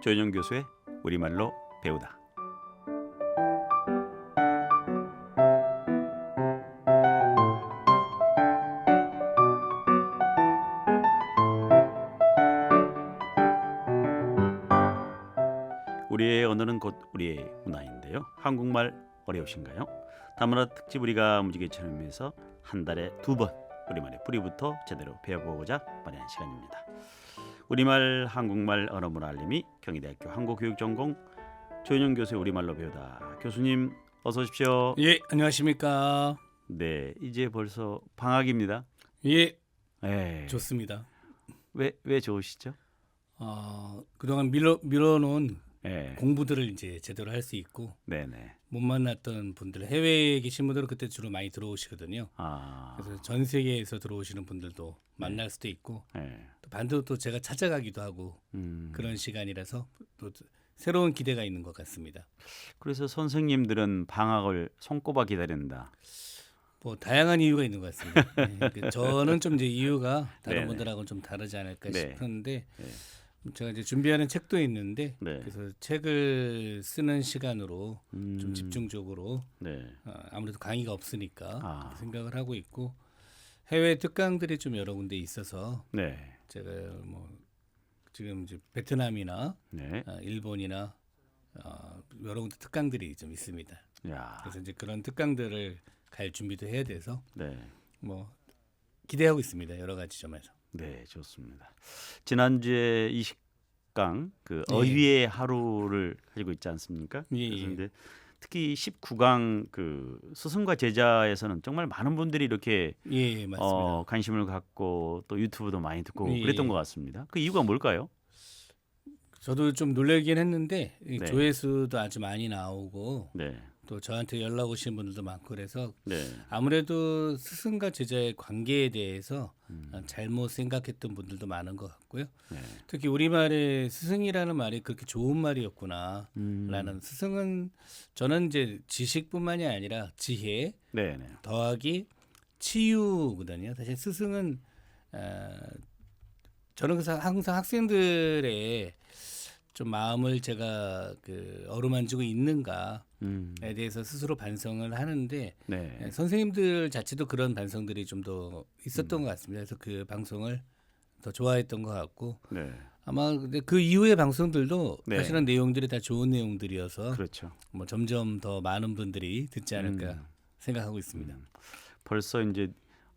조인영 교수의 우리말로 배우다. 우리의 언어는 곧 우리의 문화인데요. 한국말 어려우신가요? 다문화 특집 우리가 무지개 체험에서 한 달에 2번 우리말의 뿌리부터 제대로 배워보고자 마련한 시간입니다. 우리말 한국말 언어문화 알림이 경희대학교 한국교육전공 조인영 교수의 우리말로 배우다. 교수님 어서 오십시오. 예, 안녕하십니까. 네, 이제 벌써 방학입니다. 예, 네. 좋습니다. 왜 좋으시죠? 그동안 밀어놓은 네. 공부들을 이제 제대로 할 수 있고 네네. 못 만났던 분들, 해외에 계신 분들은 그때 주로 많이 들어오시거든요. 그래서 전 세계에서 들어오시는 분들도 만날 수도 있고 네. 또 반대로 또 제가 찾아가기도 하고 그런 시간이라서 또 새로운 기대가 있는 것 같습니다. 그래서 선생님들은 방학을 손꼽아 기다린다. 뭐 다양한 이유가 있는 것 같습니다. 네, 저는 좀 이제 이유가 다른 네네. 분들하고는 좀 다르지 않을까 네. 싶은데 네. 제가 이제 준비하는 책도 있는데 네. 그래서 책을 쓰는 시간으로 좀 집중적으로 네. 아무래도 강의가 없으니까 아. 생각을 하고 있고 해외 특강들이 좀 여러 군데 있어서 네. 제가 뭐 지금 이제 베트남이나 네. 일본이나 여러 군데 특강들이 좀 있습니다. 야. 그래서 이제 그런 특강들을 갈 준비도 해야 돼서 네. 뭐 기대하고 있습니다. 여러 가지 점에서. 네, 좋습니다. 지난주에 20강 그 예. 어휘의 하루를 가지고 있지 않습니까? 예, 그래서 예. 이제 특히 19강 그 스승과 제자에서는 정말 많은 분들이 이렇게 예, 맞습니다. 관심을 갖고 또 유튜브도 많이 듣고 예, 그랬던 예. 것 같습니다. 그 이유가 뭘까요? 저도 좀 놀라긴 했는데 이 네. 조회수도 아주 많이 나오고 네. 또 저한테 연락 오신 분들도 많고 그래서 네. 아무래도 스승과 제자의 관계에 대해서 잘못 생각했던 분들도 많은 것 같고요. 네. 특히 우리말에 스승이라는 말이 그렇게 좋은 말이었구나 음. 라는 스승은 저는 이제 지식뿐만이 아니라 지혜 네, 네. 더하기 치유거든요. 사실 스승은 저는 그래서 항상 학생들의 좀 마음을 제가 그 어루만지고 있는가에 대해서 스스로 반성을 하는데 네. 선생님들 자체도 그런 반성들이 좀 더 있었던 것 같습니다. 그래서 그 방송을 더 좋아했던 것 같고 네. 아마 근데 그 이후의 방송들도 네. 사실은 내용들이 다 좋은 내용들이어서 그렇죠. 뭐 점점 더 많은 분들이 듣지 않을까 생각하고 있습니다. 벌써 이제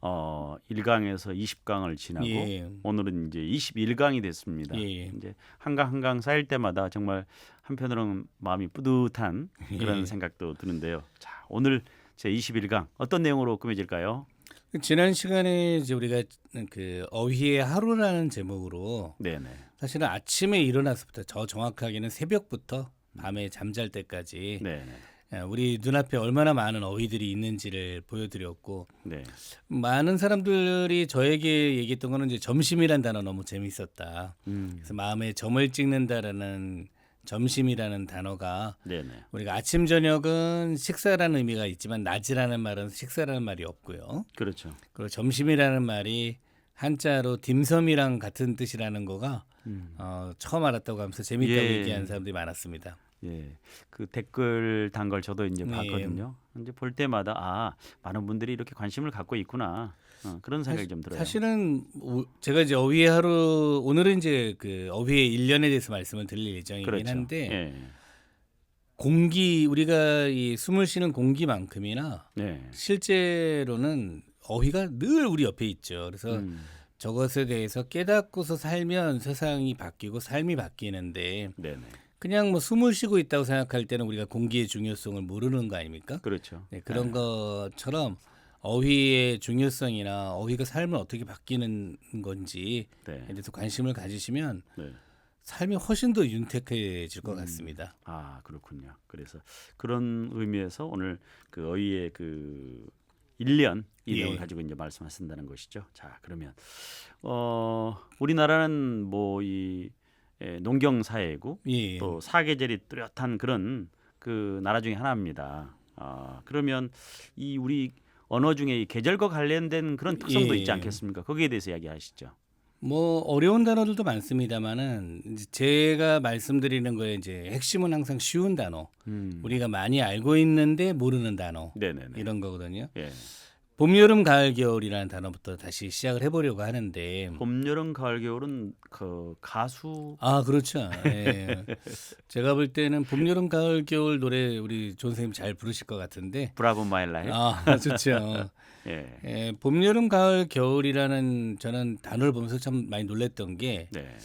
1강에서 20강을 지나고 예. 오늘은 이제 21강이 됐습니다. 예. 이제 한 강 한 강 쌓일 때마다 정말 한편으로는 마음이 뿌듯한 그런 예. 생각도 드는데요. 자, 오늘 제 21강 어떤 내용으로 꾸며질까요? 지난 시간에 이제 우리가 그 어휘의 하루라는 제목으로 네, 네. 사실은 아침에 일어나서부터 저 정확하게는 새벽부터 밤에 잠잘 때까지 네, 네. 우리 눈앞에 얼마나 많은 어휘들이 있는지를 보여드렸고 네. 많은 사람들이 저에게 얘기했던 거는 이제 점심이란 단어 너무 재밌었다. 그래서 마음에 점을 찍는다라는 점심이라는 단어가 네, 네. 우리가 아침 저녁은 식사라는 의미가 있지만 낮이라는 말은 식사라는 말이 없고요. 그렇죠. 그리고 점심이라는 말이 한자로 딤섬이랑 같은 뜻이라는 거가 처음 알았다고 하면서 재밌다고 예. 얘기하는 사람들이 많았습니다. 예, 그 댓글 단 걸 저도 이제 네. 봤거든요. 이제 볼 때마다 많은 분들이 이렇게 관심을 갖고 있구나 그런 생각이 좀 들어요. 사실은 제가 이제 어휘의 하루 오늘은 이제 그 어휘의 1년에 대해서 말씀을 드릴 예정이긴 그렇죠. 한데 예. 공기 우리가 이 숨을 쉬는 공기만큼이나 네. 실제로는 어휘가 늘 우리 옆에 있죠. 그래서 저것에 대해서 깨닫고서 살면 세상이 바뀌고 삶이 바뀌는데 네, 네. 그냥 뭐 숨을 쉬고 있다고 생각할 때는 우리가 공기의 중요성을 모르는 거 아닙니까? 그렇죠. 네, 그런 것처럼 어휘의 중요성이나 어휘가 삶을 어떻게 바뀌는 건지에 네. 대해서 관심을 가지시면 네. 삶이 훨씬 더 윤택해질 것 같습니다. 아, 그렇군요. 그래서 그런 의미에서 오늘 그 어휘의 그 1년 이 내용을 예. 가지고 이제 말씀하신다는 것이죠. 자, 그러면 우리나라는 뭐 이 농경 사회고 예. 또 사계절이 뚜렷한 그런 그 나라 중에 하나입니다. 그러면 이 우리 언어 중에 이 계절과 관련된 그런 특성도 예. 있지 않겠습니까? 거기에 대해서 이야기하시죠. 뭐 어려운 단어들도 많습니다만은 이제 제가 말씀드리는 거에 이제 핵심은 항상 쉬운 단어, 우리가 많이 알고 있는데 모르는 단어 네네네. 이런 거거든요. 예. 봄, 여름, 가을, 겨울이라는 단어부터 다시 시작을 해보려고 하는데 봄, 여름, 가을, 겨울은 그 가수 아 그렇죠. 예. 제가 볼 때는 봄, 여름, 가을, 겨울 노래 우리 존 선생님 잘 부르실 것 같은데 브라보 마이 라이프. 아 좋죠. 예. 예, 봄, 여름, 가을, 겨울이라는 저는 단어를 보면서 참 많이 놀랐던 게 네.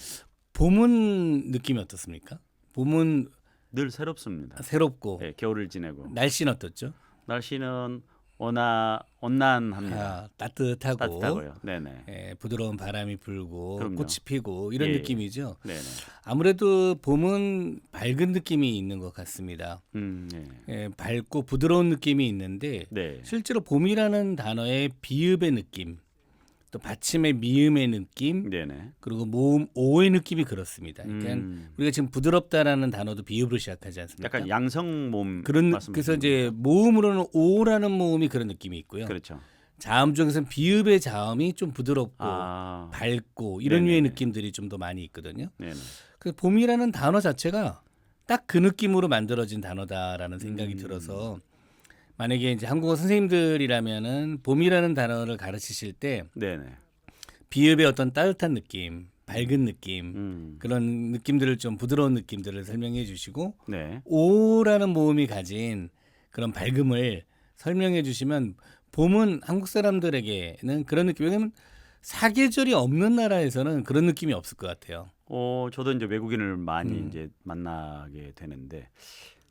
봄은 느낌이 어떻습니까? 봄은 늘 새롭습니다. 새롭고 예, 겨울을 지내고 날씨는 어떻죠? 날씨는 온난합니다. 아, 따뜻하고 따뜻하고요. 네네. 예, 부드러운 바람이 불고 그럼요. 꽃이 피고 이런 예, 예. 느낌이죠. 네네. 아무래도 봄은 밝은 느낌이 있는 것 같습니다. 네. 예, 밝고 부드러운 느낌이 있는데 네. 실제로 봄이라는 단어의 비읍의 느낌, 또 받침의 미음의 느낌, 네네. 그리고 모음 오의 느낌이 그렇습니다. 그러니까 음, 우리가 지금 부드럽다라는 단어도 비읍으로 시작하지 않습니까? 약간 양성 몸 그런 말씀하시는 그래서 이제 모음으로는 오라는 모음이 그런 느낌이 있고요. 그렇죠. 자음 중에서는 비읍의 자음이 좀 부드럽고 아, 밝고 이런 네네네. 류의 느낌들이 좀 더 많이 있거든요. 네네. 그래서 봄이라는 단어 자체가 딱 그 느낌으로 만들어진 단어다라는 생각이 들어서 만약에 이제 한국어 선생님들이라면은 봄이라는 단어를 가르치실 때 네네. 비읍의 어떤 따뜻한 느낌, 밝은 느낌 음, 그런 느낌들을 좀 부드러운 느낌들을 설명해 주시고 네. 오라는 모음이 가진 그런 밝음을 설명해 주시면 봄은 한국 사람들에게는 그런 느낌. 왜냐하면 사계절이 없는 나라에서는 그런 느낌이 없을 것 같아요. 저도 이제 외국인을 많이 이제 만나게 되는데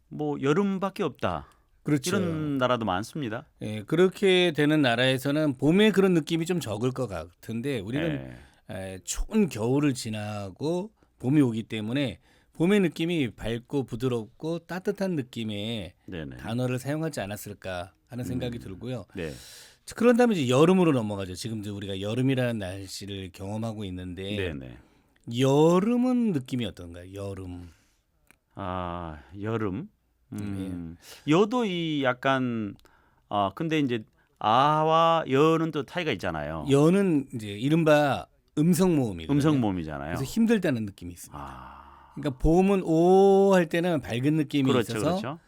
뭐 여름밖에 없다. 그렇죠. 이런 나라도 많습니다. 예, 그렇게 되는 나라에서는 봄에 그런 느낌이 좀 적을 것 같은데 우리는 추운 겨울을 지나고 봄이 오기 때문에 봄의 느낌이 밝고 부드럽고 따뜻한 느낌의 네네. 단어를 사용하지 않았을까 하는 생각이 들고요. 네. 그런 다음에 이제 여름으로 넘어가죠. 지금 이제 우리가 여름이라는 날씨를 경험하고 있는데 네네. 여름은 느낌이 어떤가요? 여름. 아, 여름. 네. 여도 이 약간 근데 이제 아와 여는 또 차이가 있잖아요. 여는 이제 이른바 음성 모음이거든요. 음성 모음이잖아요. 그래서 힘들다는 느낌이 있습니다. 아, 그러니까 봄은 오 할 때는 밝은 느낌이 그렇죠, 있어서 그렇죠.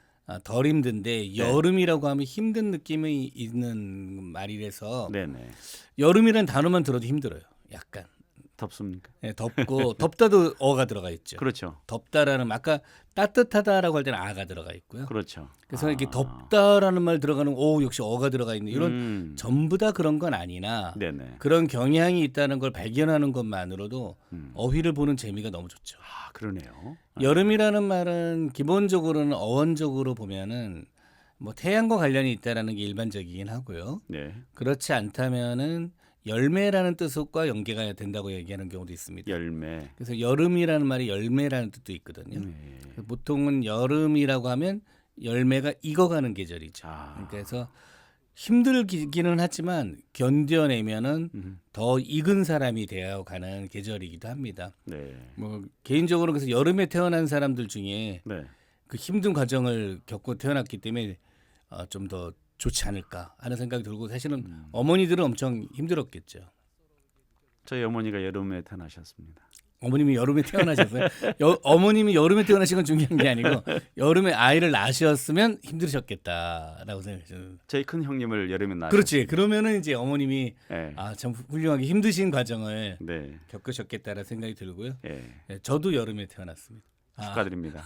덜 힘든데 여름이라고 하면 힘든 느낌이 있는 말이라서 네네. 여름이라는 단어만 들어도 힘들어요. 약간 덥습니까? 예, 덥고 덥다도 어가 들어가 있죠. 그렇죠, 덥다라는 아까 따뜻하다라고 할 때는 아가 들어가 있고요. 그렇죠. 그래서 이렇게 덥다라는 말 들어가는 오 역시 어가 들어가 있는 이런 전부 다 그런 건 아니나 네네. 그런 경향이 있다는 걸 발견하는 것만으로도 어휘를 보는 재미가 너무 좋죠. 아, 그러네요. 여름이라는 말은 기본적으로는 어원적으로 보면은 뭐 태양과 관련이 있다라는 게 일반적이긴 하고요. 네. 그렇지 않다면은 열매라는 뜻과 연계가 된다고 얘기하는 경우도 있습니다. 열매. 그래서 여름이라는 말이 열매라는 뜻도 있거든요. 네. 보통은 여름이라고 하면 열매가 익어가는 계절이죠. 아. 그래서 힘들기는 하지만 견뎌내면은 더 익은 사람이 되어가는 계절이기도 합니다. 네. 뭐 개인적으로 그래서 여름에 태어난 사람들 중에 네. 그 힘든 과정을 겪고 태어났기 때문에 좀 더 좋지 않을까 하는 생각이 들고 사실은 어머니들은 엄청 힘들었겠죠. 저희 어머니가 여름에 태어나셨습니다. 어머님이 여름에 태어나셨어요. 어머님이 여름에 태어나신 건 중요한 게 아니고 여름에 아이를 낳으셨으면 힘드셨겠다라고 생각해요. 저희 큰 형님을 여름에 낳으셨. 그렇지. 그러면은 이제 어머님이 네. 참 훌륭하게 힘드신 과정을 네. 겪으셨겠다라는 생각이 들고요. 예. 네, 저도 여름에 태어났습니다. 축하드립니다.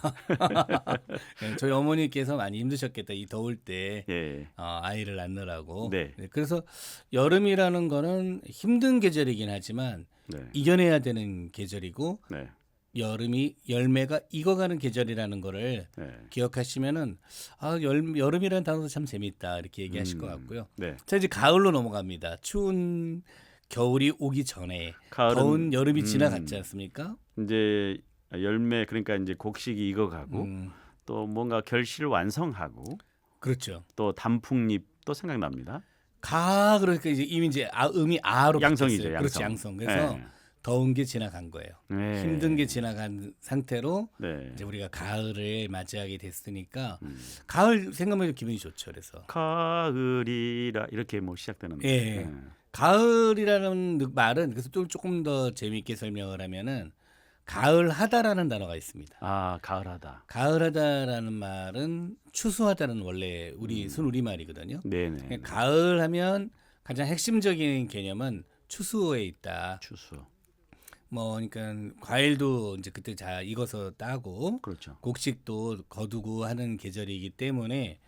네, 저희 어머니께서 많이 힘드셨겠다. 이 더울 때 예. 아이를 낳느라고. 네. 네, 그래서 여름이라는 거는 힘든 계절이긴 하지만 네. 이겨내야 되는 계절이고 네. 여름이 열매가 익어가는 계절이라는 거를 네. 기억하시면은 여름이라는 단어도 참 재밌다 이렇게 얘기하실 것 같고요. 네. 자 이제 가을로 넘어갑니다. 추운 겨울이 오기 전에 가을은 더운 여름이 지나갔지 않습니까? 이제 열매 그러니까 이제 곡식이 익어가고 또 뭔가 결실 완성하고 그렇죠. 또 단풍잎도 생각납니다. 그러니까 이제 이미 이제 음이 아로 양성이죠, 바뀌었어요. 양성. 그렇지 양성. 그래서 네. 더운 게 지나간 거예요. 네. 힘든 게 지나간 상태로 네. 이제 우리가 가을을 맞이하게 됐으니까 가을 생각하면 기분이 좋죠. 그래서 가을이라 이렇게 뭐 시작되는. 예. 네. 가을이라는 말은 그래서 또 조금 더 재미있게 설명을 하면은 가을하다라는 단어가 있습니다. 아, 가을하다. 가을하다라는 말은 추수하다는 원래 우리 순우리말이거든요. 네네. 가을하면 가장 핵심적인 개념은 추수에 있다. 추수. 뭐 그러니까 과일도 이제 그때 다 익어서 따고 그렇죠. 곡식도 거두고 하는 계절이기 때문에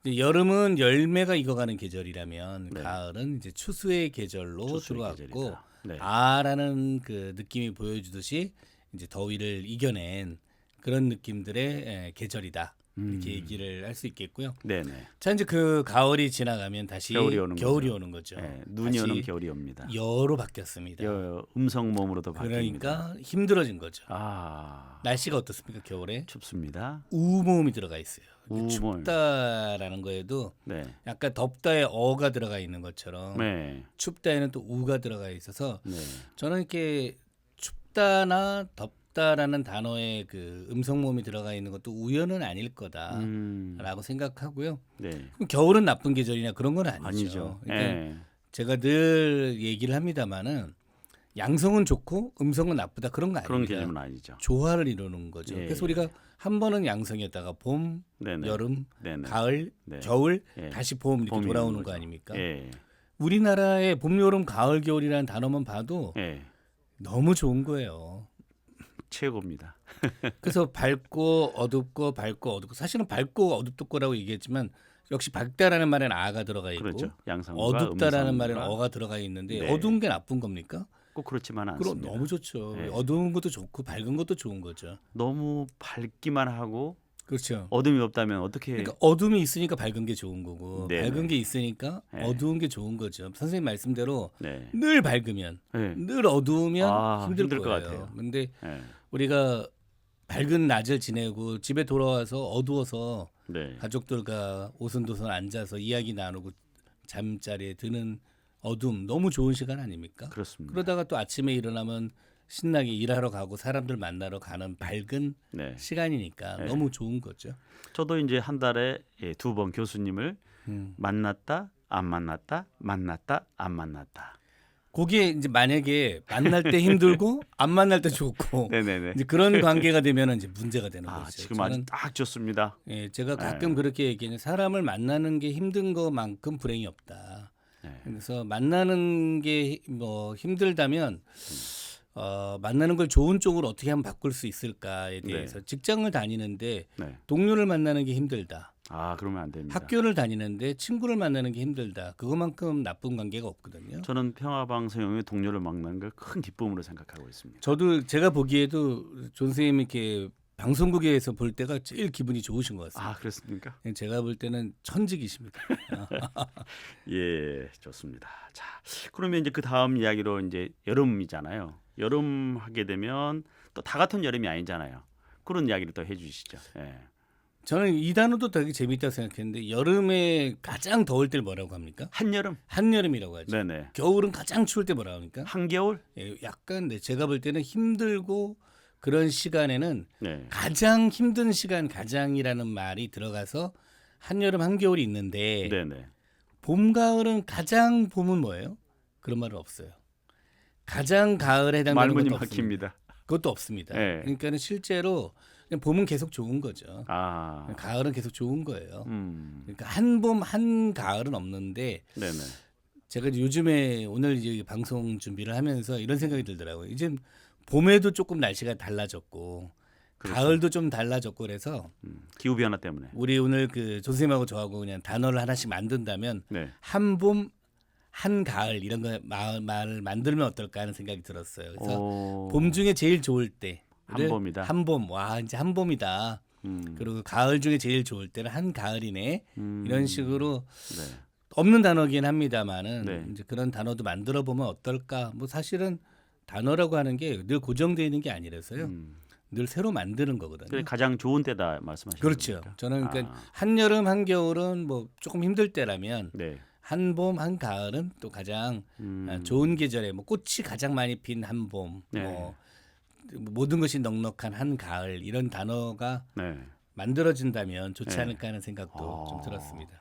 이제 여름은 열매가 익어가는 계절이라면 네. 가을은 이제 추수의 계절로 추수의 들어왔고 계절이다. 네. 아라는 그 느낌이 보여주듯이 이제 더위를 이겨낸 그런 느낌들의 계절이다. 이렇게 얘기를 할 수 있겠고요. 네네. 자 이제 그 가을이 지나가면 다시 겨울이 오는 겨울이 거죠. 오는 거죠. 네, 눈이 다시 오는 겨울이 옵니다. 여로 바뀌었습니다. 음성 몸으로도 바뀝니다. 그러니까 힘들어진 거죠. 아, 날씨가 어떻습니까? 겨울에 춥습니다. 우모음이 들어가 있어요. 우모음. 춥다라는 거에도 네. 약간 덥다에 어가 들어가 있는 것처럼 네. 춥다에는 또 우가 들어가 있어서 네. 저는 이렇게 춥다나 덥다라는 단어에 그 음성모음이 들어가 있는 것도 우연은 아닐 거다라고 생각하고요. 네. 그럼 겨울은 나쁜 계절이냐 그런 건 아니죠. 아니죠. 그러니까 네. 제가 늘 얘기를 합니다마는 양성은 좋고 음성은 나쁘다 그런 거 그런 아닙니다. 개념은 아니죠. 조화를 이루는 거죠. 예. 그래서 우리가 한 번은 양성이었다가 봄, 네네. 여름, 네네. 가을, 네. 겨울, 예. 다시 봄 이렇게 봄이 돌아오는 오는 거 거죠. 아닙니까? 예. 우리나라의 봄, 여름, 가을, 겨울이라는 단어만 봐도 예. 너무 좋은 거예요. 최고입니다. 그래서 밝고 어둡고 사실은 밝고 어둡고라고 얘기했지만 역시 밝다라는 말에는 아가 들어가 있고 그렇죠. 양성과 어둡다라는 음성과. 말에는 어가 들어가 있는데 네. 어두운 게 나쁜 겁니까? 꼭 그렇지만은 그럼 않습니다. 너무 좋죠. 네. 어두운 것도 좋고 밝은 것도 좋은 거죠. 너무 밝기만 하고 그렇죠. 어둠이 없다면 어떻게? 그러니까 어둠이 있으니까 밝은 게 좋은 거고 네네. 밝은 게 있으니까 네. 어두운 게 좋은 거죠. 선생님 말씀대로 네. 늘 밝으면 네. 늘 어두우면 아, 힘들 힘들 것 거예요. 같아요. 근데 네. 우리가 밝은 낮을 지내고 집에 돌아와서 어두워서 네. 가족들과 오손도손 앉아서 이야기 나누고 잠자리에 드는 어둠 너무 좋은 시간 아닙니까? 그렇습니다. 그러다가 또 아침에 일어나면 신나게 일하러 가고 사람들 만나러 가는 밝은 네. 시간이니까 네. 너무 좋은 거죠. 저도 이제 한 달에 2번 교수님을 만났다, 안 만났다, 만났다, 안 만났다. 그게 이제 만약에 만날 때 힘들고 안 만날 때 좋고 네네네. 이제 그런 관계가 되면은 이제 문제가 되는 아, 거죠. 지금 아주 딱 좋습니다. 예, 제가 가끔 그렇게 얘기해요. 사람을 만나는 게 힘든 것만큼 불행이 없다. 네. 그래서 만나는 게 뭐 힘들다면 만나는 걸 좋은 쪽으로 어떻게 하면 바꿀 수 있을까에 대해서 직장을 다니는데 네. 동료를 만나는 게 힘들다. 아, 그러면 안 됩니다. 학교를 다니는데 친구를 만나는 게 힘들다. 그것만큼 나쁜 관계가 없거든요. 저는 평화방송의 동료를 만나는 걸 큰 기쁨으로 생각하고 있습니다. 저도 제가 보기에도 존 선생님이 이렇게 방송국에서 볼 때가 제일 기분이 좋으신 것 같습니다. 아, 그렇습니까? 제가 볼 때는 천직이십니다. 예, 좋습니다. 자, 그러면 이제 그 다음 이야기로 이제 여름이잖아요. 여름 하게 되면 또 다 같은 여름이 아니잖아요. 그런 이야기를 또 해주시죠. 예. 저는 이 단어도 되게 재밌다고 생각했는데 여름에 가장 더울 때를 뭐라고 합니까? 한여름. 한여름이라고 하죠. 네네. 겨울은 가장 추울 때 뭐라고 합니까? 한겨울. 예, 약간 제가 볼 때는 힘들고 그런 시간에는 네. 가장 힘든 시간 가장이라는 말이 들어가서 한여름 한겨울이 있는데 네네. 봄 가을은 가장 봄은 뭐예요? 그런 말은 없어요. 가장 가을에 해당되는 말문이 것도 없습니다. 막힙니다. 그것도 없습니다. 네. 그러니까는 실제로 그냥 봄은 계속 좋은 거죠. 아. 가을은 계속 좋은 거예요. 음. 그러니까 한 봄 한 가을은 없는데 네네. 제가 요즘에 오늘 이제 방송 준비를 하면서 이런 생각이 들더라고요. 이제 봄에도 조금 날씨가 달라졌고 그렇죠. 가을도 좀 달라졌고 그래서 기후 변화 때문에. 우리 오늘 그 조선생님하고 저하고 그냥 단어를 하나씩 만든다면 네. 한 봄, 한 가을 이런 거 말을 만들면 어떨까 하는 생각이 들었어요. 그래서 오. 봄 중에 제일 좋을 때 한봄이다. 한봄 와 이제 한봄이다. 그리고 가을 중에 제일 좋을 때는 한 가을이네. 이런 식으로 네. 없는 단어긴 합니다만은 네. 이제 그런 단어도 만들어 보면 어떨까? 뭐 사실은 단어라고 하는 게 늘 고정되어 있는 게 아니라서요. 늘 새로 만드는 거거든요. 그래 가장 좋은 때다 말씀하시는 그렇죠. 겁니까? 저는 그러니까 한여름 한겨울은 뭐 조금 힘들 때라면 네. 한봄 한가을은 또 가장 좋은 계절에 뭐 꽃이 가장 많이 핀 한봄 네. 뭐 모든 것이 넉넉한 한가을 이런 단어가 네. 만들어진다면 좋지 네. 않을까 하는 생각도 좀 들었습니다.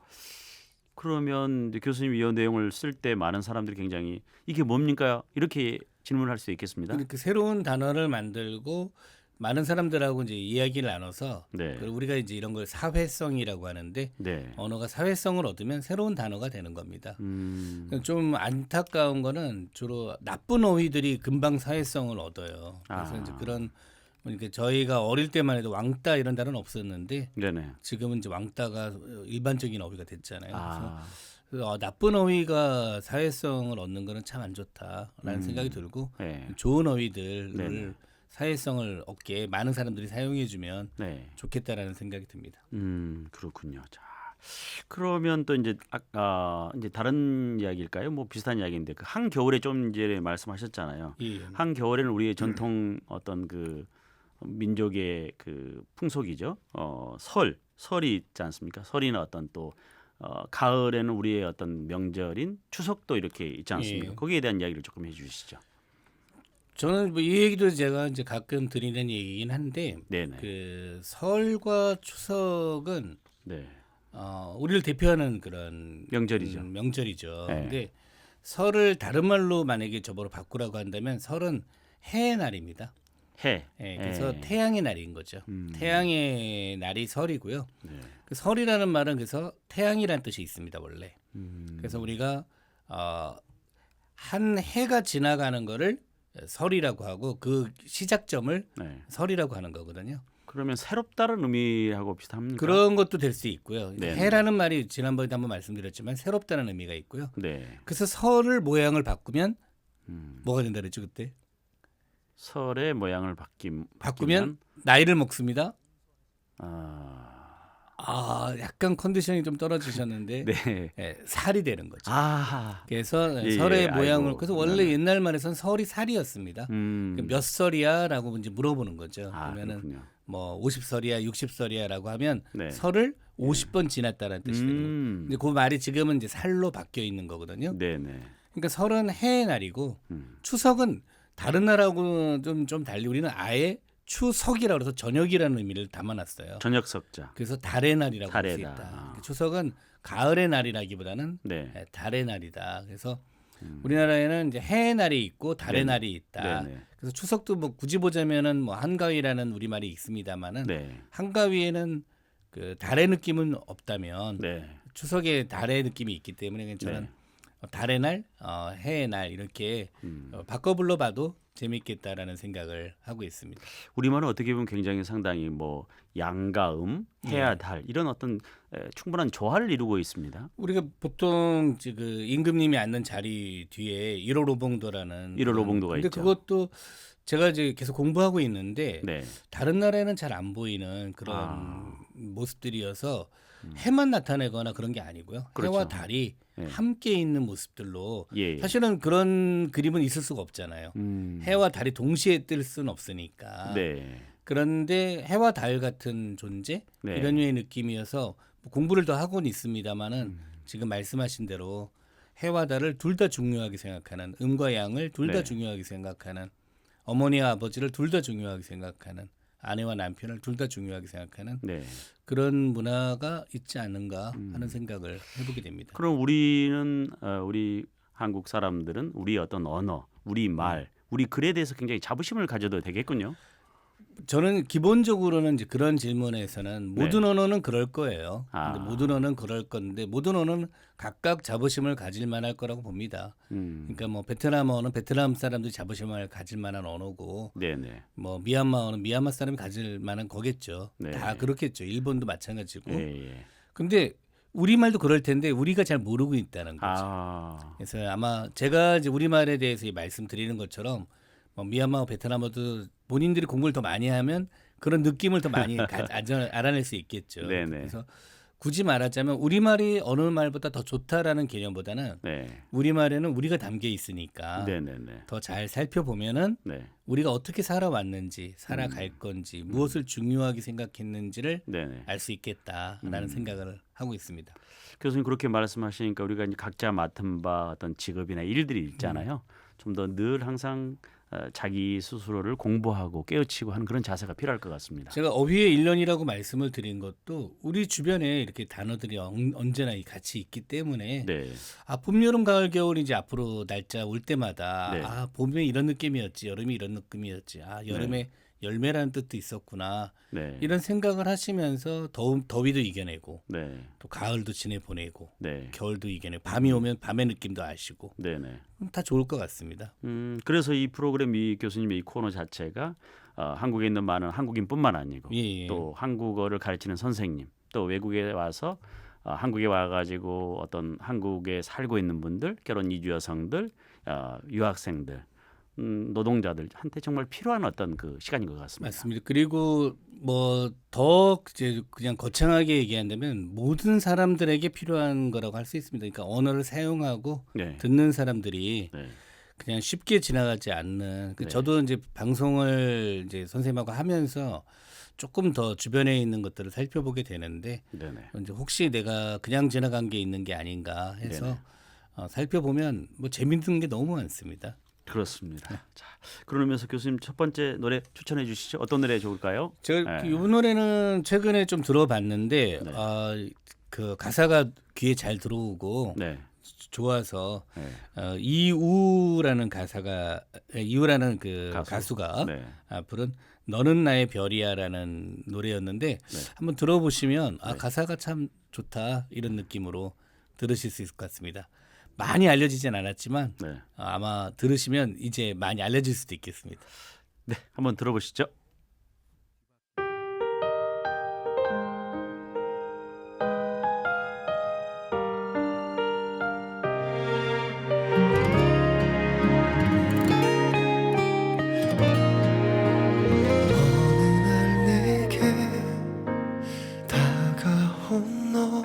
그러면 이제 교수님이 이 내용을 쓸 때 많은 사람들이 굉장히 이게 뭡니까? 이렇게 질문할 수 있겠습니다. 이렇게 새로운 단어를 만들고 많은 사람들하고 이제 이야기를 나눠서 네. 그리고 우리가 이제 이런 걸 사회성이라고 하는데 네. 언어가 사회성을 얻으면 새로운 단어가 되는 겁니다. 음. 좀 안타까운 거는 주로 나쁜 어휘들이 금방 사회성을 얻어요. 그래서 아. 이제 그런 그러니까 저희가 어릴 때만 해도 왕따 이런 단어는 없었는데 네네. 지금은 이제 왕따가 일반적인 어휘가 됐잖아요. 아. 그래서 나쁜 어휘가 사회성을 얻는 거는 참 안 좋다라는 생각이 들고 네. 좋은 어휘들을 네네. 사회성을 얻게 많은 사람들이 사용해주면 네. 좋겠다라는 생각이 듭니다. 그렇군요. 자, 그러면 또 이제 아까 이제 다른 이야기일까요? 뭐 비슷한 이야기인데 그 한겨울에 좀 이제 말씀하셨잖아요. 예. 한겨울에는 우리의 전통 어떤 그 민족의 그 풍속이죠. 설이 있지 않습니까? 설이나 어떤 또 가을에는 우리의 어떤 명절인 추석도 이렇게 있지 않습니까? 예. 거기에 대한 이야기를 조금 해주시죠. 저는 뭐 이 얘기도 제가 이제 가끔 드리는 얘기긴 한데 네네. 그 설과 추석은 네. 우리를 대표하는 그런 명절이죠. 명절이죠. 네. 근데 설을 다른 말로 만약에 저보고 바꾸라고 한다면 설은 해의 날입니다. 해. 예, 그래서 예. 태양의 날인 거죠. 태양의 날이 설이고요. 네. 그 설이라는 말은 그래서 태양이라는 뜻이 있습니다 원래. 음. 그래서 우리가 한 해가 지나가는 거를 설이라고 하고 그 시작점을 네. 설이라고 하는 거거든요. 그러면 새롭다는 의미하고 비슷합니까? 그런 것도 될 수 있고요. 네네. 해라는 말이 지난번에도 한번 말씀드렸지만 새롭다는 의미가 있고요. 네. 그래서 설을 모양을 바꾸면 음. 뭐가 된다 그랬죠 그때? 설의 모양을 바꾸면 나이를 먹습니다. 아, 약간 컨디션이 좀 떨어지셨는데 네. 예, 살이 되는 거죠. 아, 그래서 예, 설의 예, 모양을 아이고, 그래서 원래 네네. 옛날 말에서는 설이 살이었습니다. 몇 설이야라고 이제 물어보는 거죠. 아, 그러면은 그렇군요. 뭐 50설이야, 60설이야라고 하면 네. 설을 50번 지났다는 뜻이 되는 거예요. 근데 그 말이 지금은 이제 살로 바뀌어 있는 거거든요. 네네. 그러니까 설은 해의 날이고 음. 추석은 다른 나라하고 좀 달리 우리는 아예 추석이라고 해서 저녁이라는 의미를 담아놨어요. 저녁 석자. 그래서 달의 날이라고 할 수 달에다. 있다. 아. 추석은 가을의 날이라기보다는 네. 달의 날이다. 그래서 우리나라에는 이제 해의 날이 있고 달의 네네. 날이 있다. 네네. 그래서 추석도 뭐 굳이 보자면은 뭐 한가위라는 우리말이 있습니다만은 네. 한가위에는 그 달의 느낌은 없다면 네. 추석에 달의 느낌이 있기 때문에 저는 네. 달의 날, 해의 날 이렇게 바꿔 불러봐도 재밌겠다라는 생각을 하고 있습니다. 우리말은 어떻게 보면 굉장히 상당히 뭐 양가음, 해야 달 이런 어떤 충분한 조화를 이루고 있습니다. 우리가 보통 그 임금님이 앉는 자리 뒤에 1월 오봉도라는 1월 오봉도가 근데 있죠. 그것도 제가 이제 계속 공부하고 있는데 네. 다른 나라에는 잘 안 보이는 그런 모습들이어서 해만 나타내거나 그런 게 아니고요. 그렇죠. 해와 달이 네. 함께 있는 모습들로 예. 사실은 그런 그림은 있을 수가 없잖아요. 해와 달이 동시에 뜰 수는 없으니까. 네. 그런데 해와 달 같은 존재 네. 이런 류의 느낌이어서 뭐 공부를 더 하고는 있습니다만은 지금 말씀하신 대로 해와 달을 둘 다 중요하게 생각하는 음과 양을 둘 다 네. 중요하게 생각하는 어머니와 아버지를 둘 다 중요하게 생각하는 아내와 남편을 둘 다 중요하게 생각하는 네. 그런 문화가 있지 않은가 하는 생각을 해보게 됩니다. 그럼 우리는 우리 한국 사람들은 우리 어떤 언어, 우리 말, 우리 글에 대해서 굉장히 자부심을 가져도 되겠군요. 저는 기본적으로는 이제 그런 질문에서는 모든 언어는 그럴 거예요. 근데 모든 언어는 그럴 건데 모든 언어는 각각 자부심을 가질 만할 거라고 봅니다. 그러니까 뭐 베트남어는 베트남 사람들이 자부심을 가질 만한 언어고, 네네. 뭐 미얀마어는 미얀마 사람이 가질 만한 거겠죠. 네. 다 그렇겠죠. 일본도 마찬가지고. 예. 근데 우리말도 그럴 텐데 우리가 잘 모르고 있다는 거죠. 그래서 아마 제가 이제 우리말에 대해서 말씀드리는 것처럼 뭐 미얀마어, 베트남어도 본인들이 공부를 더 많이 하면 그런 느낌을 더 많이 알아낼 수 있겠죠. 네네. 그래서 굳이 말하자면 우리말이 어느 말보다 더 좋다라는 개념보다는 네. 우리말에는 우리가 담겨 있으니까 네네네. 더 잘 살펴보면은 네. 우리가 어떻게 살아왔는지 살아갈 건지 무엇을 중요하게 생각했는지를 네네. 알 수 있겠다라는 생각을 하고 있습니다. 교수님 그렇게 말씀하시니까 우리가 이제 각자 맡은 바 어떤 직업이나 일들이 있잖아요. 좀 더 늘 항상 자기 스스로를 공부하고 깨우치고 하는 그런 자세가 필요할 것 같습니다. 제가 어휘의 일련이라고 말씀을 드린 것도 우리 주변에 이렇게 단어들이 언제나 같이 있기 때문에 네, 봄, 여름, 가을, 겨울 이제 앞으로 날짜 올 때마다 네. 봄에 이런 느낌이었지, 여름이 이런 느낌이었지, 여름에 열매라는 뜻도 있었구나 네, 이런 생각을 하시면서 더위도 이겨내고 네, 또 가을도 지내보내고 네, 겨울도 이겨내고 밤이 오면 밤의 느낌도 아시고 네, 네. 다 좋을 것 같습니다. 그래서 이 프로그램 이 교수님의 이 코너 자체가 한국에 있는 많은 한국인뿐만 아니고 예. 또 한국어를 가르치는 선생님 또 외국에 와서 한국에 와가지고 어떤 한국에 살고 있는 분들 결혼 이주 여성들 유학생들 노동자들한테 정말 필요한 어떤 그 시간인 것 같습니다. 맞습니다. 그리고 뭐 더 이제 그냥 거창하게 얘기한다면 모든 사람들에게 필요한 거라고 할 수 있습니다. 그러니까 언어를 사용하고 네, 듣는 사람들이 네, 그냥 쉽게 지나가지 않는. 네. 저도 이제 방송을 이제 선생님하고 하면서 조금 더 주변에 있는 것들을 살펴보게 되는데 네, 네. 이제 혹시 내가 그냥 지나간 게 있는 게 아닌가 해서 살펴보면 뭐 재밌는 게 너무 많습니다. 그렇습니다. 자, 그러면서 교수님 첫 번째 노래 추천해 주시죠. 어떤 노래 좋을까요? 제가 네. 이 노래는 최근에 좀 들어봤는데 네. 그 가사가 귀에 잘 들어오고 네, 좋아서 네, 이우라는 가사가 이우라는 그 가수가 네. 부른 너는 나의 별이야라는 노래였는데 한번 들어보시면 가사가 참 좋다 이런 느낌으로 들으실 수 있을 것 같습니다. 많이 알려지진 않았지만 네. 아마 들으시면 이제 많이 알려질 수도 있겠습니다. 네, 한번 들어보시죠. 어느 날 내게 다가온 너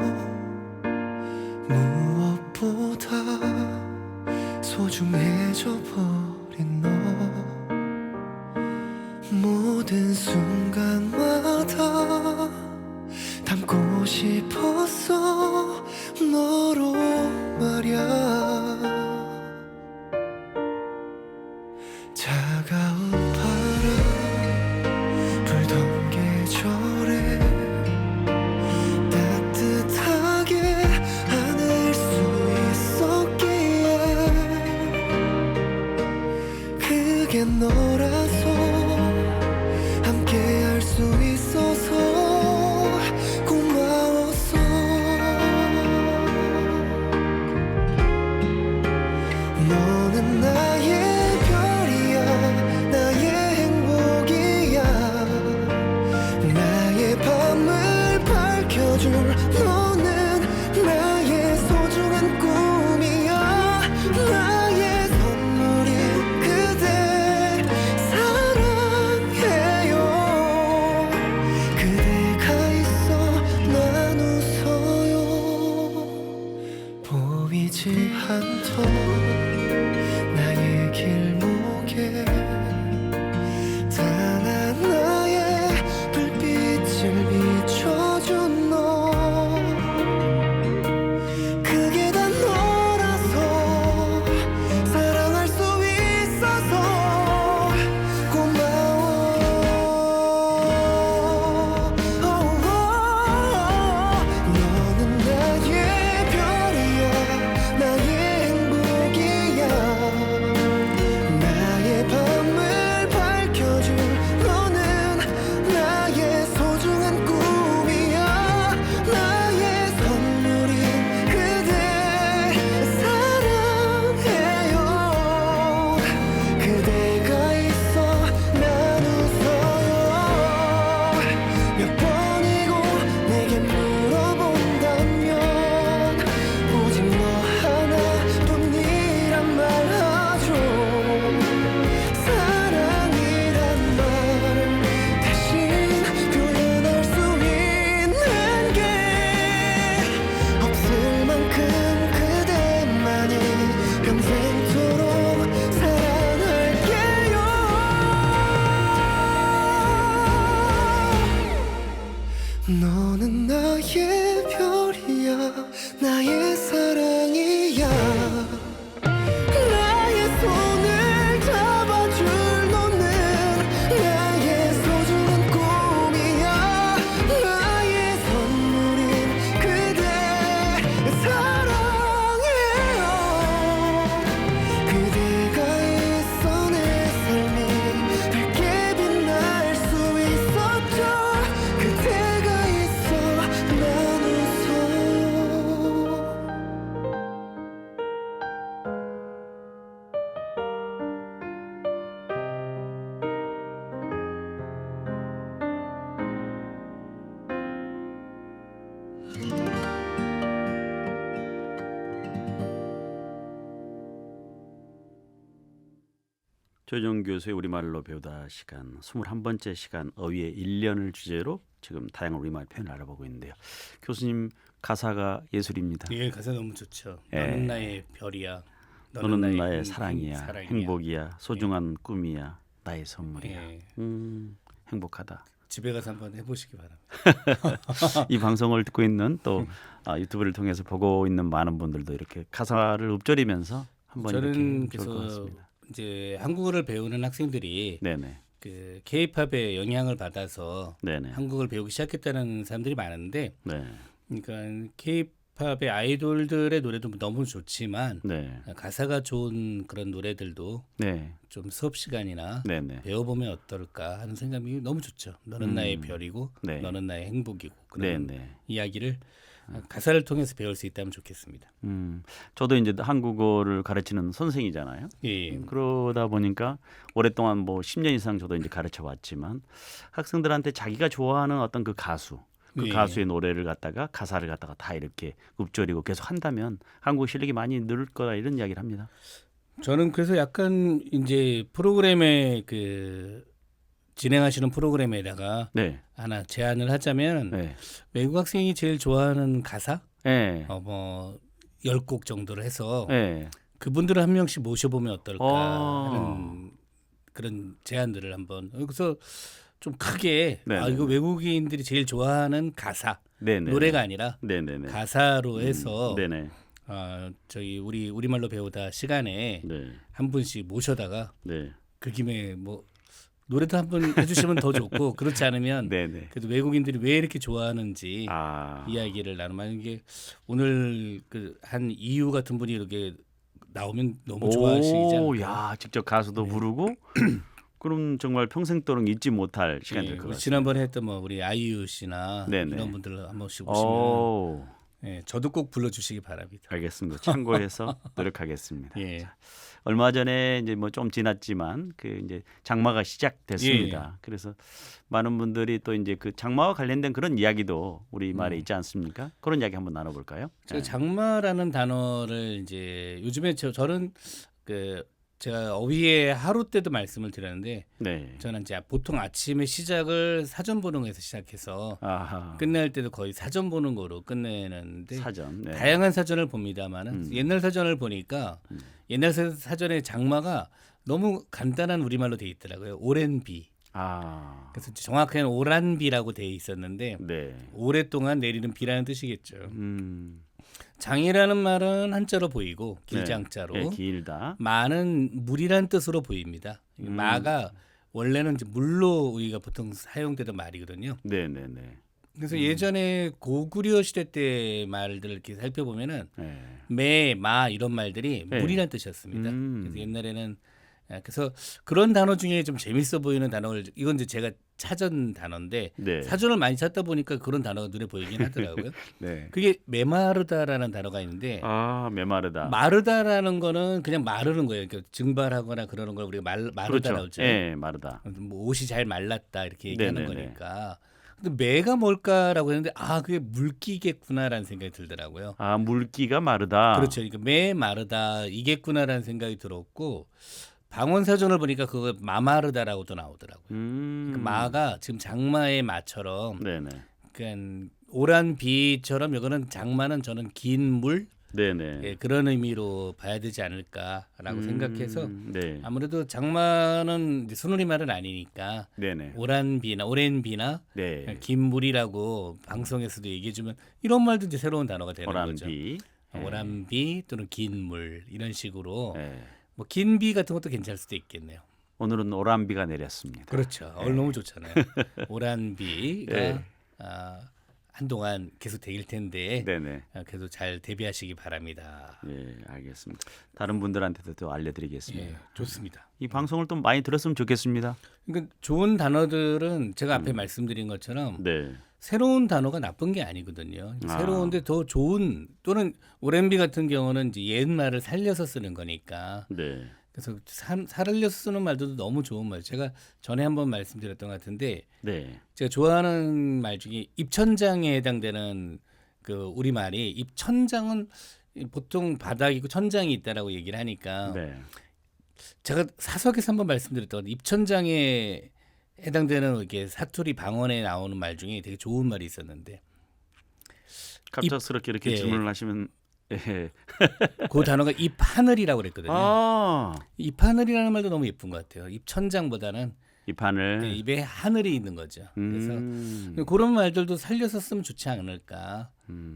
무엇보다 소중해져 버린 너 모든 순간마다 담고 싶었어 너로 말야 차가운 바람 불던 계절에 따뜻하게 안을 수 있었기에 그게 너라서 함께 할 수 있어서 고마웠어 조정 교수의 우리말로 배우다 시간 21번째 시간 어휘의 1년을 주제로 지금 다양한 우리말 표현을 알아보고 있는데요. 교수님 가사가 예술입니다. 예, 가사 너무 좋죠. 예. 너는 나의 별이야. 너는 나의 사랑이야, 사랑이야. 행복이야, 소중한 꿈이야, 나의 선물이야. 예. 행복하다. 집에 가서 한번 해보시기 바랍니다. 이 방송을 듣고 있는 또 유튜브를 통해서 보고 있는 많은 분들도 이렇게 가사를 읊조리면서 한번 저는 이렇게 좋을 것 그래서 같습니다. 이제 한국어를 배우는 학생들이 네네, 그 K-팝의 영향을 받아서 네네, 한국어를 배우기 시작했다는 사람들이 많은데, 네, 그러니까 K-팝의 아이돌들의 노래도 너무 좋지만 네, 가사가 좋은 그런 노래들도 네, 좀 수업 시간이나 네네, 배워보면 어떨까 하는 생각이 너무 좋죠. 너는 나의 별이고 네. 너는 나의 행복이고 그런 네네. 이야기를 가사를 통해서 배울 수 있다면 좋겠습니다. 저도 이제 한국어를 가르치는 선생이잖아요. 예. 그러다 보니까 오랫동안 뭐 10년 이상 저도 이제 가르쳐 왔지만 학생들한테 자기가 좋아하는 어떤 그 가수, 그 예. 가수의 노래를 갖다가 가사를 갖다가 다 이렇게 읊조리고 계속 한다면 한국 실력이 많이 늘 거다 이런 이야기를 합니다. 저는 그래서 약간 이제 프로그램에 그 진행하시는 프로그램에다가 네, 하나 제안을 하자면 네, 외국 학생이 제일 좋아하는 가사 네, 뭐 10곡 정도를 해서 네. 그분들을 한 명씩 모셔보면 어떨까 어. 하는 그런 제안들을 한번 그래서 좀 크게 네네네. 이거 외국인들이 제일 좋아하는 가사 네네. 노래가 아니라 네네네. 가사로 해서 네네. 저희 우리말로 배우다 시간에 네. 한 분씩 모셔다가 네. 그 김에 뭐 노래도 한번 해주시면 더 좋고 그렇지 않으면 네네. 그래도 외국인들이 왜 이렇게 좋아하는지 아. 이야기를 나누면 이게 오늘 그 한 이유 같은 분이 이렇게 나오면 너무 좋아하시지 오, 않을까. 야, 직접 가수도 부르고 그럼 정말 평생도록 잊지 못할 시간이 될 것 우리 같습니다. 지난번에 했던 뭐 우리 아이유 씨나 네네. 이런 분들 한 번씩 오시면 오, 저도 꼭 불러주시기 바랍니다. 알겠습니다. 참고해서 노력하겠습니다. 예. 자, 얼마 전에 이제 뭐 좀 지났지만 그 이제 장마가 시작됐습니다. 그래서 많은 분들이 또 이제 그 장마와 관련된 그런 이야기도 우리 말에 있지 않습니까? 그런 이야기 한번 나눠볼까요? 제가 장마라는 단어를 이제 요즘에 저는 그 제가 어휘의 하루 때도 말씀을 드렸는데 네. 저는 이제 보통 아침에 시작을 사전 보는 거에서 시작해서 아하. 끝낼 때도 거의 사전 보는 거로 끝내는데 사전. 네. 다양한 사전을 봅니다만은 옛날 사전을 보니까 옛날 사전의 장마가 너무 간단한 우리말로 돼 있더라고요. 오랜 비. 아. 그래서 정확하게는 오란 비라고 돼 있었는데 네. 오랫동안 내리는 비라는 뜻이겠죠. 장이라는 말은 한자로 보이고 길장자로 네, 길다. 마는 물이란 뜻으로 보입니다. 마가 원래는 이제 물로 우리가 보통 사용되던 말이거든요. 네, 네, 네. 그래서 예전에 고구려 시대 때 말들을 이렇게 살펴보면은 네. 매, 마 이런 말들이 네. 물이란 뜻이었습니다. 그래서 옛날에는 그래서 그런 단어 중에 좀 재밌어 보이는 단어를 이건 이제 제가 찾은 단어인데 네. 사전을 많이 찾다 보니까 그런 단어가 눈에 보이긴 하더라고요. 네. 그게 메마르다라는 단어가 있는데 아, 메마르다. 마르다라는 거는 그냥 마르는 거예요. 그러니까 증발하거나 그러는 걸 우리가 마르다라고 그렇죠. 하죠. 예, 마르다. 뭐 옷이 잘 말랐다 이렇게 얘기하는 네네네. 거니까. 근데 매가 뭘까라고 했는데 그게 물기겠구나라는 생각이 들더라고요. 아, 물기가 마르다. 그렇죠. 그러니까 매 마르다 이겠구나라는 생각이 들었고 방언사전을 보니까 그거 마마르다라고도 나오더라고요. 그러니까 마가 지금 장마의 마처럼 네네. 그러니까 오란 비처럼 이거는 장마는 저는 긴 물 네네. 그런 의미로 봐야 되지 않을까라고 생각해서 네. 아무래도 장마는 이제 순우리말은 아니니까 네네. 오란 비나 오랜 비나 네. 긴 물이라고 방송에서도 얘기해주면 이런 말도 이제 새로운 단어가 되는 거죠. 오란비. 오란 비 또는 긴 물 이런 식으로 네. 뭐 긴 비 같은 것도 괜찮을 수도 있겠네요. 오늘은 오란비가 내렸습니다. 그렇죠. 오늘 너무 좋잖아요. 오란 비가 네. 한동안 계속 되길 텐데 네네. 그래도 잘 대비하시기 바랍니다. 예, 알겠습니다. 다른 분들한테도 또 알려드리겠습니다. 예, 좋습니다. 이 방송을 또 많이 들었으면 좋겠습니다. 그러니까 좋은 단어들은 제가 앞에 말씀드린 것처럼 네. 새로운 단어가 나쁜 게 아니거든요. 새로운데 더 좋은 또는 오랜비 같은 경우는 이제 옛 말을 살려서 쓰는 거니까. 네. 그래서 살려서 쓰는 말들도 너무 좋은 말. 제가 전에 한번 말씀드렸던 것 같은데 네. 제가 좋아하는 말 중에 입천장에 해당되는 그 우리 말이 입천장은 보통 바닥이고 천장이 있다라고 얘기를 하니까 네. 제가 사석에서 한번 말씀드렸던 입천장에 해당되는 이렇게 사투리 방언에 나오는 말 중에 되게 좋은 말이 있었는데 갑작스럽게 이렇게 예. 질문을 하시면 예. 그 단어가 입하늘이라고 그랬거든요. 아, 입하늘이라는 말도 너무 예쁜 것 같아요. 입천장보다는 이 판을 입에 하늘이 있는 거죠. 그래서 음, 그런 말들도 살려서 쓰면 좋지 않을까.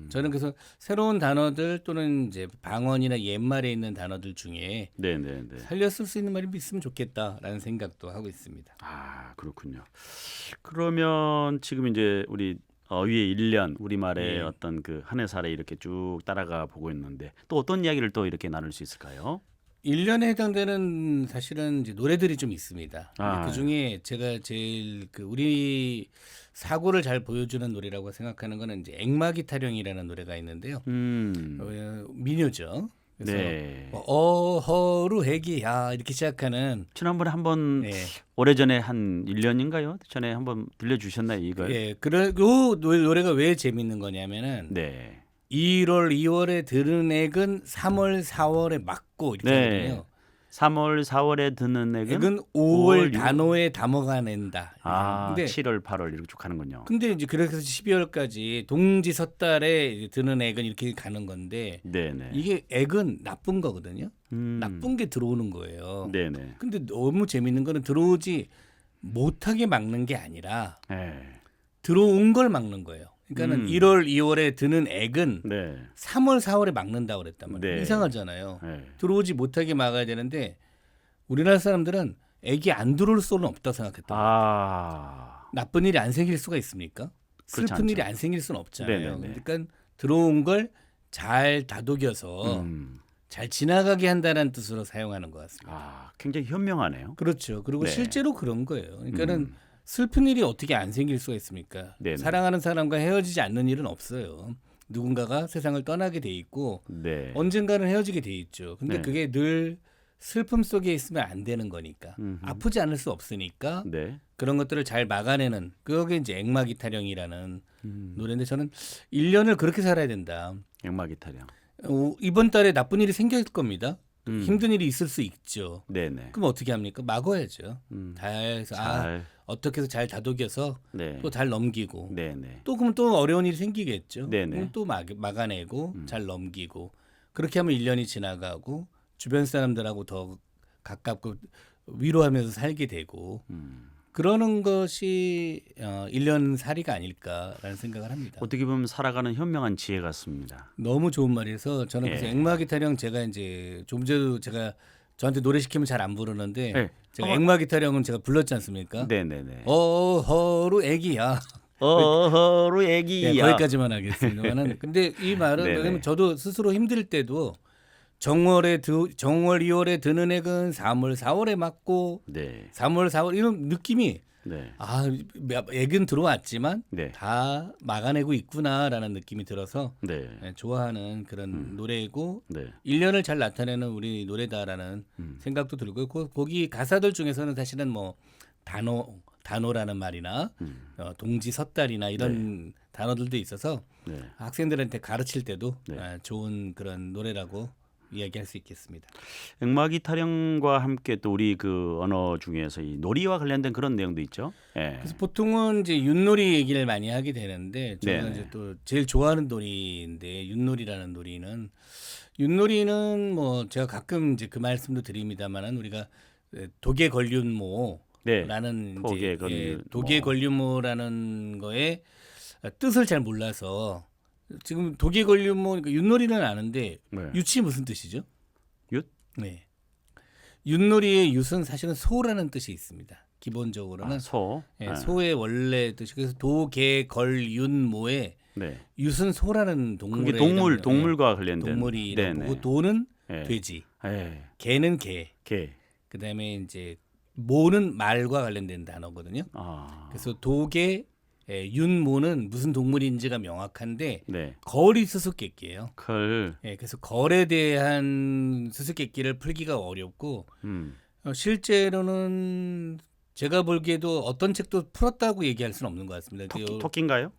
저는 그래서 새로운 단어들 또는 이제 방언이나 옛말에 있는 단어들 중에 네네네. 살려 쓸 수 있는 말이 있으면 좋겠다라는 생각도 하고 있습니다. 아, 그렇군요. 그러면 지금 이제 우리 위에 1년 우리말의 예. 어떤 그 한 해 사례 이렇게 쭉 따라가 보고 있는데 또 어떤 이야기를 또 이렇게 나눌 수 있을까요? 1년에 해당되는 사실은 이제 노래들이 좀 있습니다. 아, 그 중에 제가 제일 그 우리 사고를 잘 보여주는 노래라고 생각하는 거는 이제 액마기 타령이라는 노래가 있는데요. 민요죠. 그래서 네. 뭐 어허루 해기야 이렇게 시작하는 지난번에 한번 네. 오래전에 한 1년인가요? 전에 한번 들려주셨나요 이걸? 예, 그리고 노래가 왜 재밌는 거냐면은 네. 1월, 2월에 드는 액은 3월, 4월에 맞고 이렇게 네. 하거든요. 3월, 4월에 드는 액은 액은 5월 단오에 담아가 낸다. 아, 근데 7월, 8월 이렇게 쭉 가는군요. 근데 이제 그래서 12월까지 동지 섣달에 이제 드는 액은 이렇게 가는 건데 네네. 이게 액은 나쁜 거거든요. 음, 나쁜 게 들어오는 거예요. 네네. 근데 너무 재밌는 거는 들어오지 못하게 막는 게 아니라 네. 들어온 걸 막는 거예요. 그러니까는 1월, 2월에 드는 액은 네. 3월, 4월에 막는다고 그랬단 말이에요. 네. 이상하잖아요. 네. 들어오지 못하게 막아야 되는데 우리나라 사람들은 액이 안 들어올 수는 없다고 생각했다. 아, 나쁜 일이 안 생길 수가 있습니까? 그렇지 슬픈 일이 않죠. 안 생길 수는 없잖아요. 네네네. 그러니까 들어온 걸 잘 다독여서 잘 지나가게 한다는 뜻으로 사용하는 것 같습니다. 아, 굉장히 현명하네요. 그렇죠. 그리고 네. 실제로 그런 거예요. 그러니까는 슬픈 일이 어떻게 안 생길 수가 있습니까? 네네. 사랑하는 사람과 헤어지지 않는 일은 없어요. 누군가가 세상을 떠나게 돼 있고 네. 언젠가는 헤어지게 돼 있죠. 근데 네. 그게 늘 슬픔 속에 있으면 안 되는 거니까 아프지 않을 수 없으니까 네. 그런 것들을 잘 막아내는 그게 이제 액마기 타령이라는 노래인데 저는 1년을 그렇게 살아야 된다. 액마기 타령. 이번 달에 나쁜 일이 생길 겁니다. 힘든 일이 있을 수 있죠. 네네. 그럼 어떻게 합니까? 막아야죠. 해서 잘. 어떻게 해서 잘 다독여서 네. 또 잘 넘기고 네네. 또 그러면 또 어려운 일이 생기겠죠. 네네. 그럼 또 막아내고 잘 넘기고 그렇게 하면 1년이 지나가고 주변 사람들하고 더 가깝고 위로하면서 살게 되고 그러는 것이 1년 살이가 아닐까라는 생각을 합니다. 어떻게 보면 살아가는 현명한 지혜 같습니다. 너무 좋은 말이어서 저는 그래서 예. 액마기 타령 제가 이제 좀 전에도 제가 저한테 노래 시키면 잘 안 부르는데 네. 제가 액마기 타령은 제가 불렀지 않습니까? 네네네. 어허루 애기야. 어허루 네, 애기야. 거기까지만 하겠습니다만은 근데 이 말은 네네. 왜냐면 저도 스스로 힘들 때도 정월 2월에 드는 액은 3월 4월에 맞고 네. 3월 4월 이런 느낌이 네. 액은 들어왔지만 네. 다 막아내고 있구나라는 느낌이 들어서 네. 좋아하는 그런 노래이고 네. 1년을 잘 나타내는 우리 노래다라는 생각도 들고요. 거기 가사들 중에서는 사실은 뭐 단오라는 말이나 동지 섣달이나 이런 단어들도 있어서 네. 학생들한테 가르칠 때도 네. 좋은 그런 노래라고 이야기할 수 있겠습니다. 액마기 타령과 함께 또 우리 그 언어 중에서 이 놀이와 관련된 그런 내용도 있죠. 예. 그래서 보통은 이제 윷놀이 얘기를 많이 하게 되는데 저는 네네. 이제 또 제일 좋아하는 놀이인데 윷놀이라는 윷놀이는 뭐 제가 가끔 이제 그 말씀도 드립니다만은 우리가 독에 걸륜모라는 네. 독에 걸륜모. 독에 걸륜모라는 거에 뜻을 잘 몰라서 지금 독에 걸륜모 그러니까 윷놀이는 아는데 네. 윷이 무슨 뜻이죠? 윷? 네. 윷놀이의 윷은 사실은 소라는 뜻이 있습니다. 기본적으로는 소. 예, 네. 소의 원래 뜻이 그래서 도개걸윤모에 네. 윷은 소라는 동물에 그게 동물 해당되는- 동물과 관련된 동물이라고 네네. 보고 도는 예. 돼지, 예. 개는 개, 개. 그다음에 이제 모는 말과 관련된 단어거든요. 아. 그래서 도개 윤모는 무슨 동물인지가 명확한데 네. 거리 수수께끼예요. 컬. 예, 그래서 걸에 대한 수수께끼를 풀기가 어렵고 실제로는 제가 보기에도 어떤 책도 풀었다고 얘기할 수는 없는 것 같습니다. 토끼인가요?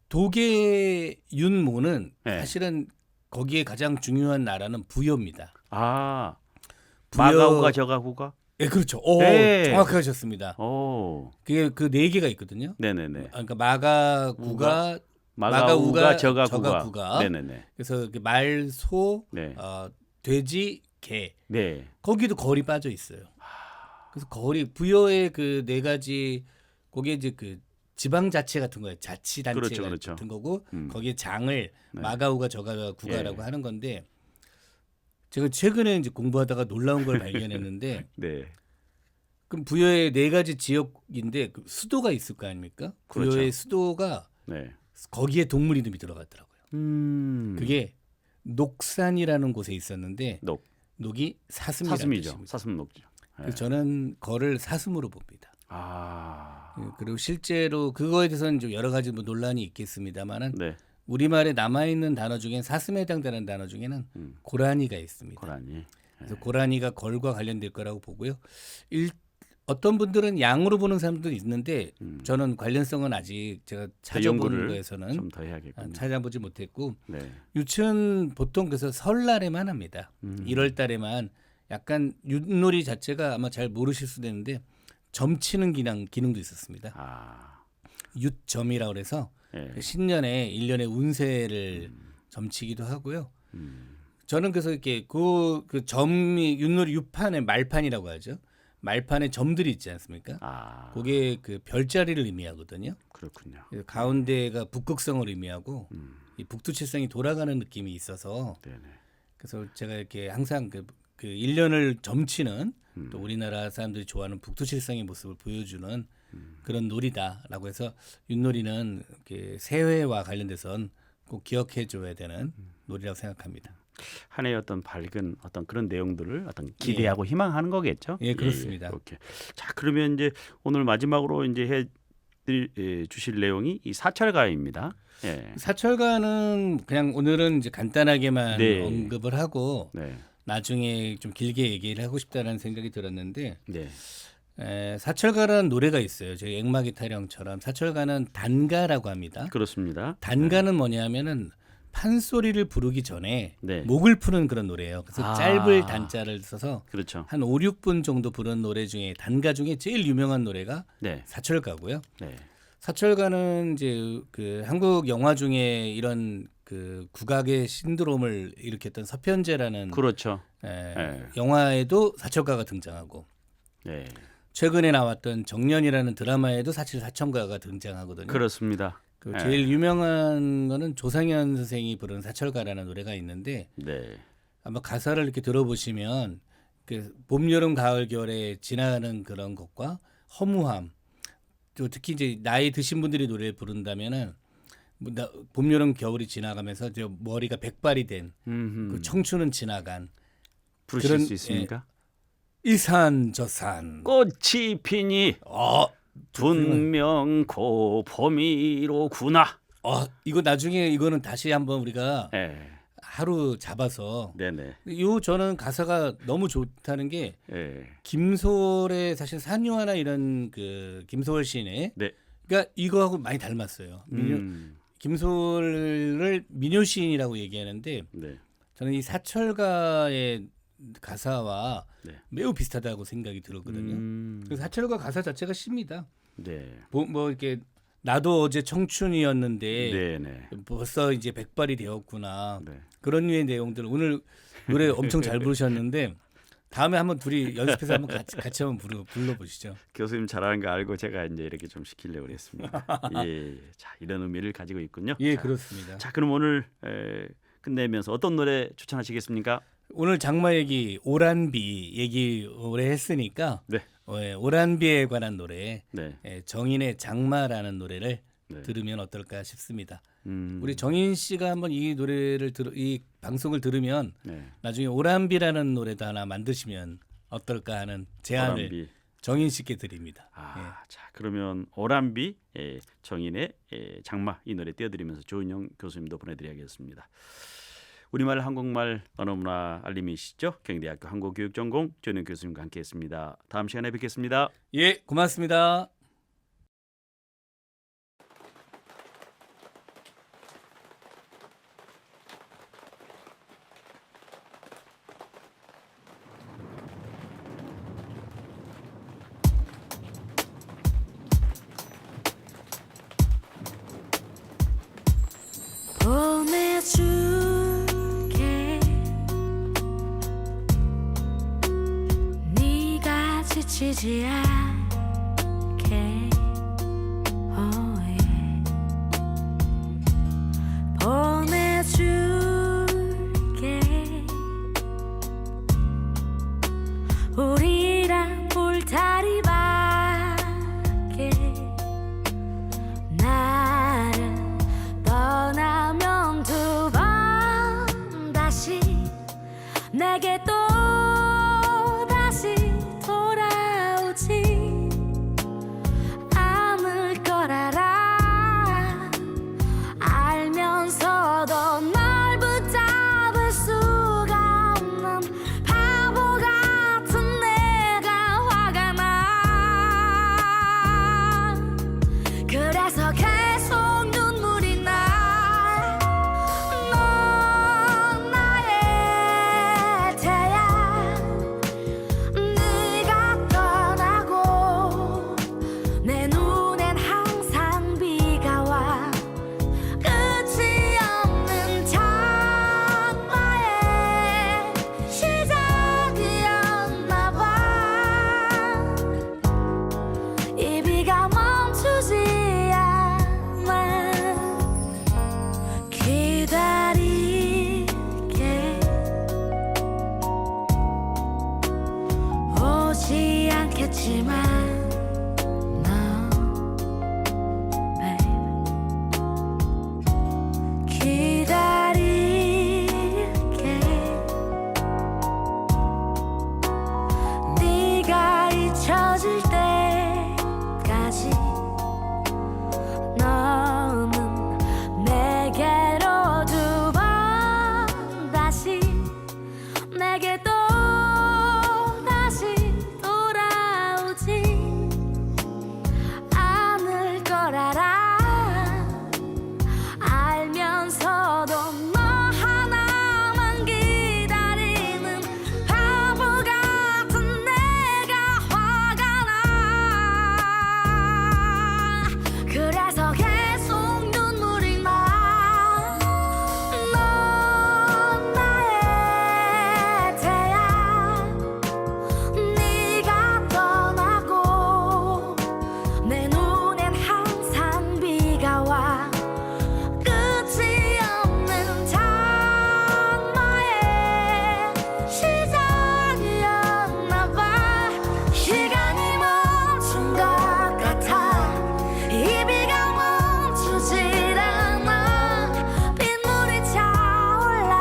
독의 윤모는 네. 사실은 거기에 가장 중요한 나라는 부여입니다. 아. 마가우가 저가구가. 예, 그렇죠. 오, 예. 정확하셨습니다. 오. 그게 그 네 개가 있거든요. 네네네. 그러니까 마가구가 마가우가 저가구가. 저가구가. 네네네. 그래서 그 말, 소, 네. 돼지, 개. 네. 거기도 거리 빠져 있어요. 그래서 거리 부여의 그 네 가지 거기에 이제 그 지방 자치 같은 거예요. 자치단체 그렇죠, 그렇죠. 같은 거고 음. 거기에 장을 네. 마가우가 저가구가라고 예. 하는 건데 제가 최근에 이제 공부하다가 놀라운 걸 발견했는데 네. 그럼 부여의 네 가지 지역인데 그 수도가 있을 거 아닙니까? 부여의 그렇죠. 수도가 네. 거기에 동물 이름이 들어갔더라고요. 그게 그게 녹산이라는 곳에 있었는데 녹. 녹이 사슴이라는 사슴이죠. 뜻입니다. 사슴 녹죠. 네. 그래서 저는 거를 사슴으로 봅니다. 아. 그리고 실제로 그거에 대해서는 좀 여러 가지 뭐 논란이 있겠습니다만은 네. 우리말에 남아 있는 단어 중엔 사슴에 해당되는 단어 중에는 고라니가 있습니다. 고라니. 그래서 고라니가 걸과 관련될 거라고 보고요. 어떤 분들은 양으로 보는 사람도 있는데 저는 관련성은 아직 제가 찾아본 연구를 거에서는 좀 더 해야겠군요. 찾아보지 못했고 네. 유치원 보통 그래서 설날에만 합니다. 1월 달에만 약간 윷놀이 자체가 아마 잘 모르실 수도 있는데 점치는 기능도 있었습니다. 아. 윷점이라고 그래서 예. 신년에 1년의 운세를 점치기도 하고요. 음. 저는 그래서 이렇게 그 점이 윷놀이 유판의 말판이라고 하죠. 말판에 점들이 있지 않습니까? 아. 그게 그 별자리를 의미하거든요. 그렇군요. 그래서 가운데가 북극성을 의미하고 이 북두칠성이 돌아가는 느낌이 있어서 네네. 그래서 제가 이렇게 항상 그 1년을 점치는 또 우리나라 사람들이 좋아하는 북두칠성의 모습을 보여주는 그런 놀이다라고 해서 윷놀이는 이렇게 새해와 관련돼선 꼭 기억해 줘야 되는 놀이라고 생각합니다. 한 해의 어떤 밝은 어떤 그런 내용들을 어떤 기대하고 희망하는 거겠죠. 예, 그렇습니다. 그렇게. 자, 그러면 이제 오늘 마지막으로 이제 주실 내용이 이 사철가입니다. 예. 사철가는 그냥 오늘은 이제 간단하게만 네. 언급을 하고 네. 나중에 좀 길게 얘기를 하고 싶다라는 생각이 들었는데 네. 사철가라는 노래가 있어요. 저희 액마기 타령처럼 사철가는 단가라고 합니다. 그렇습니다. 단가는 뭐냐면은 판소리를 부르기 전에 네. 목을 푸는 그런 노래예요. 그래서 아. 짧을 단자를 써서 그렇죠. 한 5, 6분 정도 부른 노래 중에 단가 중에 제일 유명한 노래가 네. 사철가고요. 네. 사철가는 이제 그 한국 영화 중에 이런 그 국악의 신드롬을 일으켰던 서편제라는 그렇죠. 영화에도 사철가가 등장하고 네. 최근에 나왔던 정년이라는 드라마에도 사실 사철가가 등장하거든요. 그렇습니다. 그 제일 유명한 거는 조상현 선생이 부른 사철가라는 노래가 있는데 네. 아마 가사를 이렇게 들어보시면 그 봄, 여름, 가을, 겨울에 지나가는 그런 것과 허무함 또 특히 이제 나이 드신 분들이 노래를 부른다면은 봄, 여름, 겨울이 지나가면서 저 머리가 백발이 된 그 청춘은 지나간 부르실 그런, 수 있습니까? 이 산 저 산 꽃이 피니 분명 고 봄이로구나. 이거 나중에 이거는 다시 한번 우리가 예. 하루 잡아서 네네. 요 저는 가사가 너무 좋다는 게 예. 김소월의 사실 산유화나 이런 그 김소월 시인의 네. 그러니까 이거하고 많이 닮았어요. 김소월을 민요 시인이라고 얘기하는데 네. 저는 이 사철가의 가사와 네. 매우 비슷하다고 생각이 들었거든요. 그래서 사철가 가사 자체가 쉽니다. 네. 뭐 이렇게 나도 어제 청춘이었는데 네네. 벌써 이제 백발이 되었구나. 네. 그런 류의 내용들 오늘 노래 엄청 잘 부르셨는데 다음에 한번 둘이 연습해서 한번 같이 한번 불러보시죠. 교수님 잘하는 거 알고 제가 이제 이렇게 좀 시키려고 했습니다. 예. 자, 이런 의미를 가지고 있군요. 예, 자, 그렇습니다. 자, 그럼 오늘 끝내면서 어떤 노래 추천하시겠습니까? 오늘 장마 얘기 오란비 얘기 오래 했으니까 네. 오란비에 관한 노래 네. 정인의 장마라는 노래를 네. 들으면 어떨까 싶습니다. 음. 우리 정인 씨가 한번 이 노래를 이 방송을 들으면 네. 나중에 오란비라는 노래도 하나 만드시면 어떨까 하는 제안을 오란비. 정인 씨께 드립니다. 자, 그러면 오란비 정인의 장마 이 노래 띄워드리면서 조은영 교수님도 보내드려야겠습니다. 우리말 한국말 언어문화 알림이시죠? 경희대학교 한국교육전공 조은영 교수님과 함께했습니다. 다음 시간에 뵙겠습니다. 예, 고맙습니다. 멈추지 않게 oh yeah. 보내줄게 우리랑 울타리 밖에 나를 떠나면 두 번 다시 내게 또 다시 돌아오지 않을 걸 알아 알면서도 널 붙잡을 수가 없는 바보 같은 내가 화가 나 그래서 계속 눈물이 나 넌 나의 태양 네가 떠나고 내 눈엔 항상 비가 와 끝이 없는 장마의 시작이었나 봐 이 비가 멈추지 않아 기다릴게 오지 않겠지만 너 babe 기다릴게 네가 잊혀질 때까지 너는 내게로 두 번 다시 내게 또 다시 돌아오지 않을 걸 알아 알면서도 너 하나만 기다리는 바보 같은 내가 화가 나 그래서 계속 눈물이 나 넌 나의 태양 네가 떠나고 내 눈엔 항상 비가 와 끝이 없는 장마의 시작이었나 봐 시간이 멈춘 것 같아 이 비가 멈추질 않아 빗물이 차올라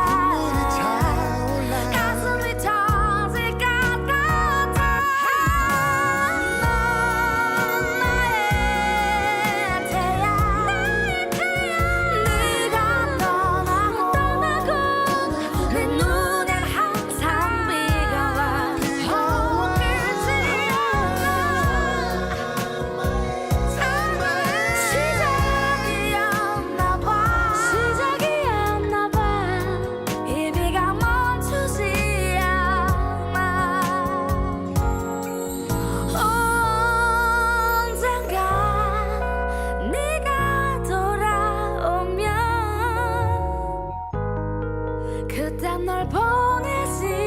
가슴이 터질 것 같아 넌 나의 태양 네가 떠나고 내 눈엔 항상 비가 와 끝이 시작이었나 봐 이 비가 멈추지 않아 언젠가 네가 돌아오면 그땐 널 보내지